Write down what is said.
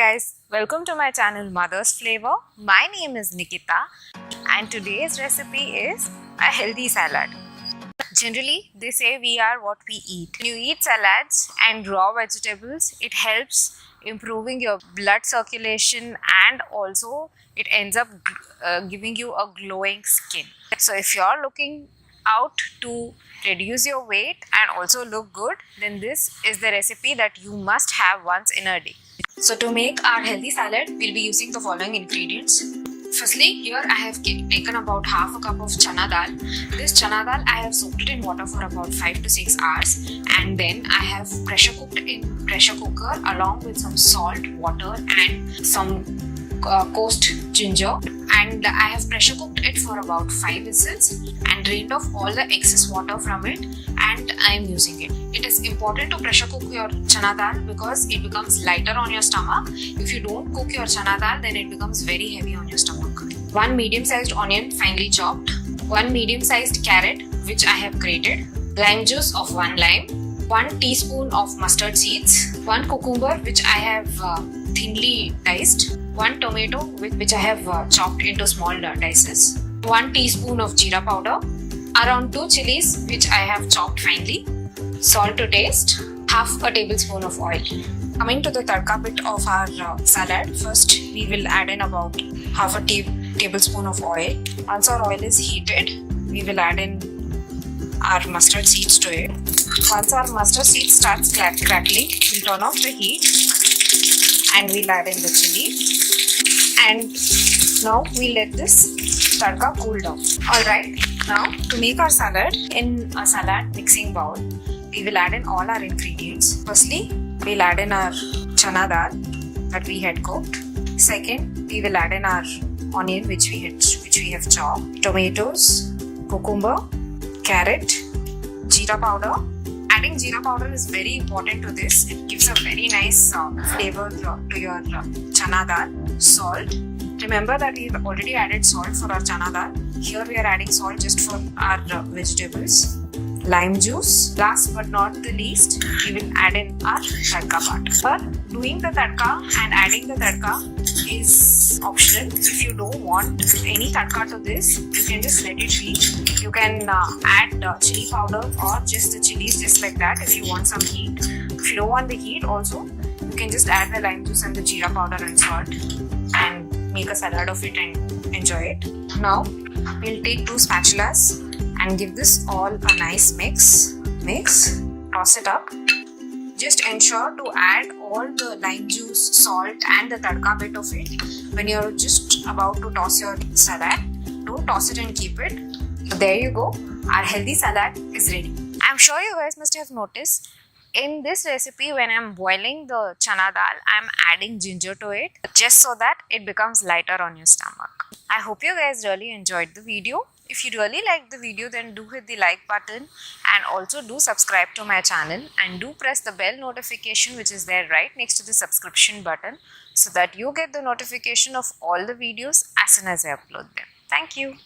guys, welcome to my channel Mother's Flavor. My name is Nikita and today's recipe is a healthy salad. Generally, they say we are what we eat. When you eat salads and raw vegetables, it helps improving your blood circulation and also it ends up giving you a glowing skin. So if you're looking out to reduce your weight and also look good, then this is the recipe that you must have once in a day. So to make our healthy salad, we'll be using the following ingredients. Firstly, here I have taken about half a cup of chana dal. This chana dal I have soaked it in water for about 5 to 6 hours and then I have pressure cooked in pressure cooker along with some salt, water and some coarse ginger, and I have pressure cooked it for about 5 whistles and drained off all the excess water from it, and I am using it. It is important to pressure cook your chana dal because it becomes lighter on your stomach. If you don't cook your chana dal, then it becomes very heavy on your stomach. 1 medium-sized onion finely chopped, 1 medium-sized carrot which I have grated, lime juice of 1 lime, 1 teaspoon of mustard seeds, 1 cucumber which I have thinly diced, 1 tomato which I have chopped into small dices, 1 teaspoon of jeera powder, around 2 chilies which I have chopped finely, salt to taste, half a tablespoon of oil. Coming to the tadka bit of our salad, first we will add in about half a tablespoon of oil. Once our oil is heated, we will add in our mustard seeds to it. Once our mustard seeds starts crackling, we'll turn off the heat and we'll add in the chili. And now we let this tadka cool down. Alright, now to make our salad, in a salad mixing bowl, we will add in all our ingredients. Firstly, we'll add in our chana dal that we had cooked. Second, we will add in our onion which we have chopped, tomatoes, cucumber, carrot, jeera powder. Adding jeera powder is very important to this. It gives a very nice flavor to your chana dal. Salt. Remember that we've already added salt for our chana dal. Here we are adding salt just for our vegetables. Lime juice. Last but not the least, we will add in our tadka part. But doing the tadka and adding the tadka is optional. If you don't want any tadka to this, you can just let it be. You can add chili powder or just the chilies just like that if you want some heat. If you don't want the heat also, you can just add the lime juice and the jeera powder and salt and make a salad of it and enjoy it. Now we'll take 2 spatulas and give this all a nice mix. Toss it up. Just ensure to add all the lime juice, salt and the tadka bit of it when you're just about to toss your salad. Don't toss it and keep it. There you go. Our healthy salad is ready. I'm sure you guys must have noticed in this recipe when I'm boiling the chana dal, I'm adding ginger to it just so that it becomes lighter on your stomach. I hope you guys really enjoyed the video. If you really liked the video, then do hit the like button and also do subscribe to my channel and do press the bell notification which is there right next to the subscription button so that you get the notification of all the videos as soon as I upload them. Thank you.